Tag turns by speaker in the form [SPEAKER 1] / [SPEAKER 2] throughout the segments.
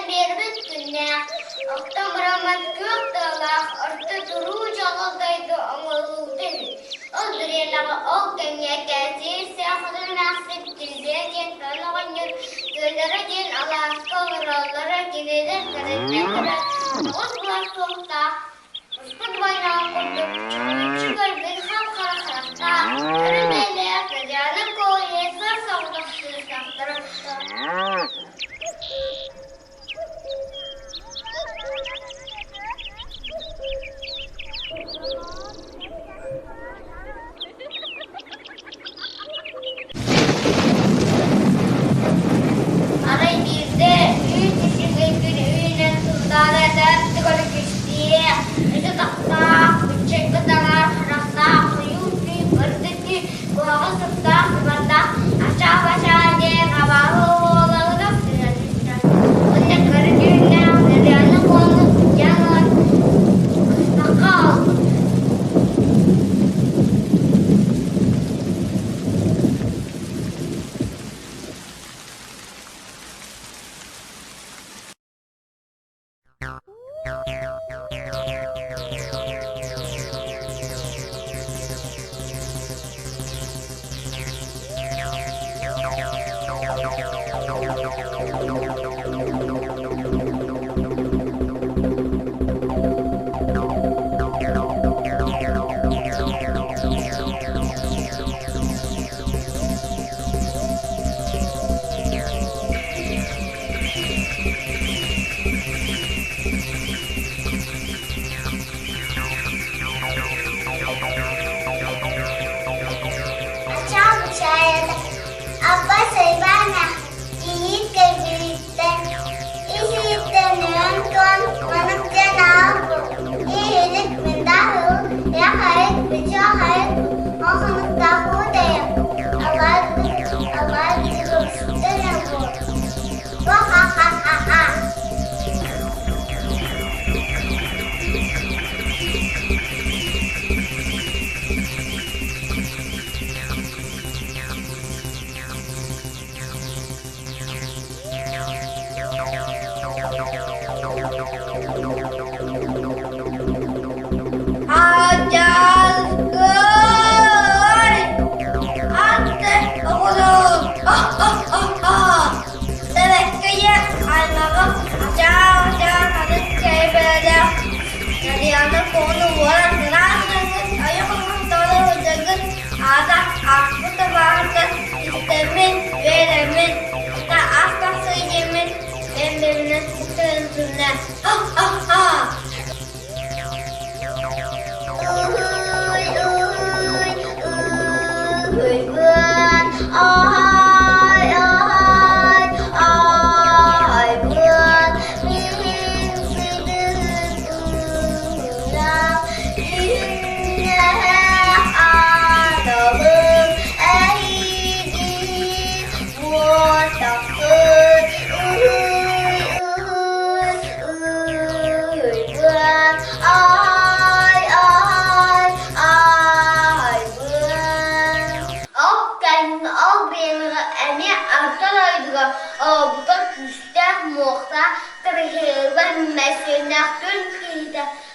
[SPEAKER 1] beribit günne. Oktobraman kök dağlaq, orta duru çalaldaydı oğulukdun. O direlağı o kenge kәзір сәқыдыр мәқсіп тілдерден танығыныр. Гөлдерден аласқа ұралары кенедер кіріндер. Оз бұлар соқта, ұспыд байнағы құрды. Чүгір бір халқара қырақта. Үрімелі әкідяны көйе сар саудақты сақтырықты.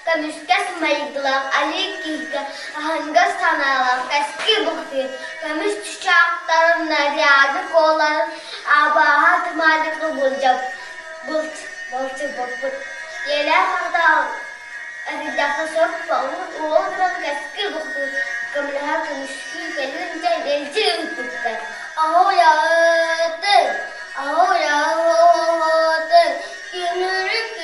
[SPEAKER 1] Көмүскэс майдылақ, алик киһитэ, санаалаах санаалаах, Кэскил бухатыыр, көмүс тучақтарын, наряды коларын, абаға тымадықы бұлчы. Елер қағда әридақы соқ бауын уолдыран Кэскил бухатыыр, көміліға көмүскіл кәлін елчі үтті. Ағу яғытыр, күмірік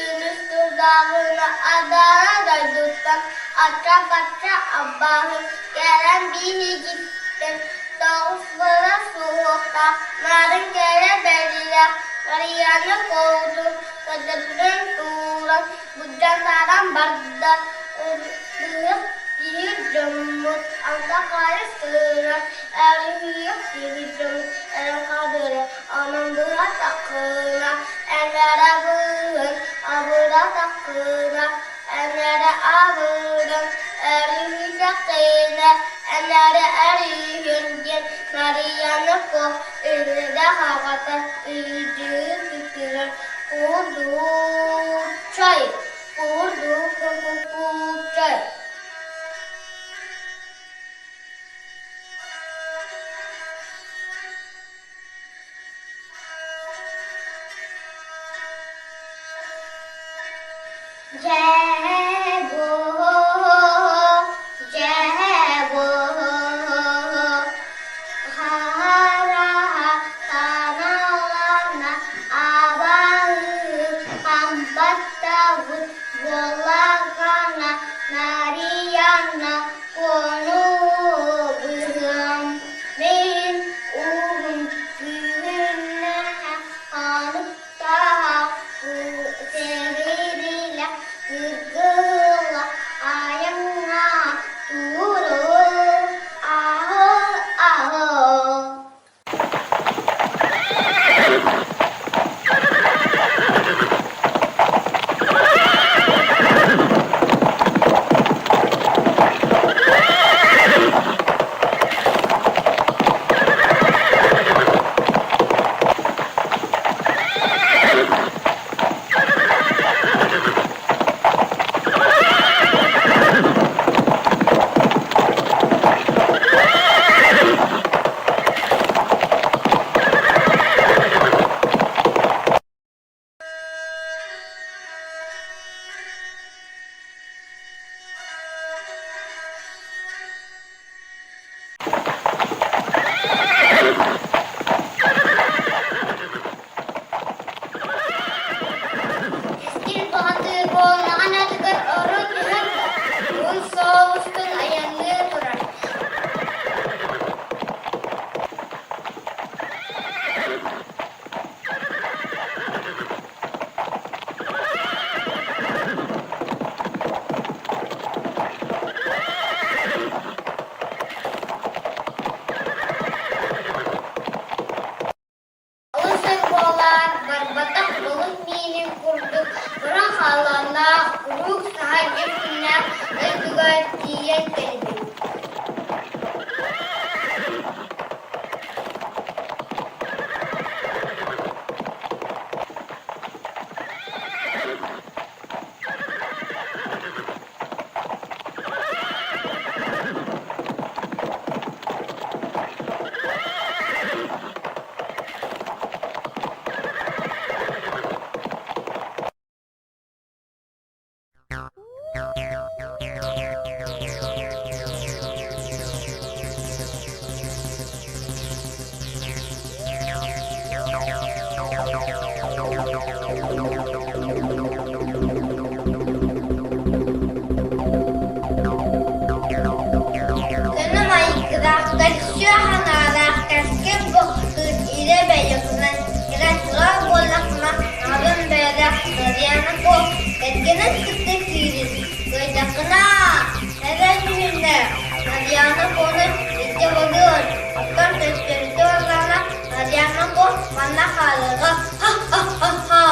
[SPEAKER 1] dağına adana dayduttan atça abahı gelen biri gittin doğuslara soğukta narın gele beliler Mariyanı kovdu kadıbrın tuğlan bucaklardan barda ırgıyıp bir cımmut anda kare sığıran eriyip bir cımmut en kadırı anam buna takına enlere bığın abura takına enlere abıdan eriyecek kıyına enlere eriyince Mariyanı kov ırgıda havata ıcığı tükürür Çay. Kurdu çay. Keskil bukatır bolmağan atıkır orun yılın un soğustun ayanlığı durar. Alısın bolar, barbatak balık minin kurduk. Buran halana, kuruk sahar yapınlar, özgür diyen geldi. Kınım ayıkırak, kaçıyor hanalar, keskil bухатыыр ile beyazından, İraçlar bollakma, nadın böyle, kıryanı kol, keskinin sıktı kıyırız, kıydakına, neden mühimler, nadyanı konu, işte olur, aktar tezkerisi organa, nadyanı kol, bana kalığı, ha ha ha ha.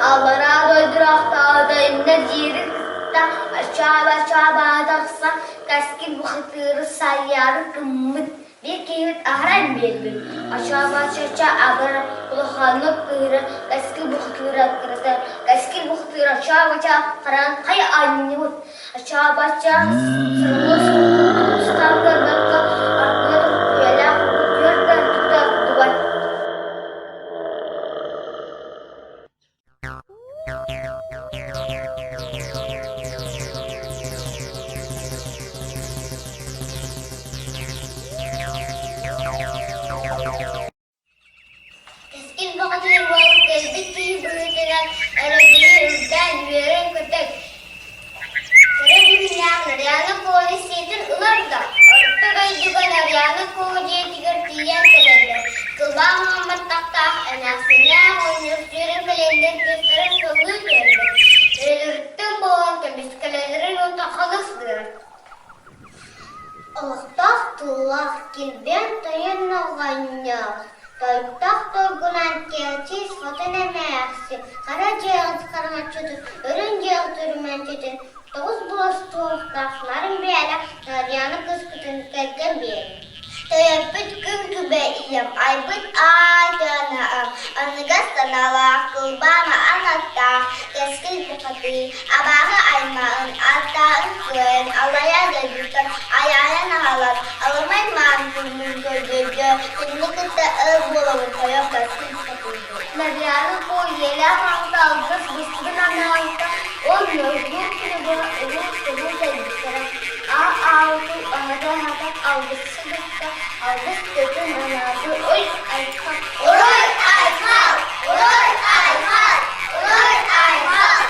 [SPEAKER 1] Allara doydurakta dayımda diri kısta aşağı bağdaksa keskil bухатыырı sayyarı kımmıt bir kıymet ahran belbil aşağı agar kulahanlık kıyırı keskil bухатыырı kırıtır keskil bухатыырı aşağı karan kay aynı aşağı sırmı sırmı bakka arkalı kuyala yurda tutar duvar. bухatыыр болуп элбетти быытынан эрегиирден үөрен көтөк. Теребимнях нарьяны коли сетин ыларда. Орттогайдыган нарьяны коодиетигер тиен келелер. Кылба Маматтактаах энаксиннях ойнуктүрен келелер көстөрөн кылыы көрдүк. Элүрттен болон көмүскелерин отахалыстыр. Олохтах туллах килбен тайыннагання. Тойтах торгунан келчис фотонемэхси. Кара жеғыз кармачыды, өрін жеғ түрменчеди. Тоғыз бұлас туğuқтақларын бәлі, нарьяны кыскытын келген бәлі. Тойапыт күн күбе ием, айбыт айтанам. Анығас санаалаах кылбама анаттақ, Кэскил бухатыыр. Абағы аймағын, аттағын көн, алая дәлбүтін, аяян алар. Аламай маан күрмін көрдерді, күнні күтті ыл болуын тойап Кэскил бухатыыр. Нарьяны кой елі аңта алғыз быстығын анағында, ол нөзгүр күрібі ұлы тәлбүтірі. Ağzı ağzı algısı bitti. Algıs kötü manası. Oy ayfal. Oy ayfal. Oy ayfal. Oy ayfal.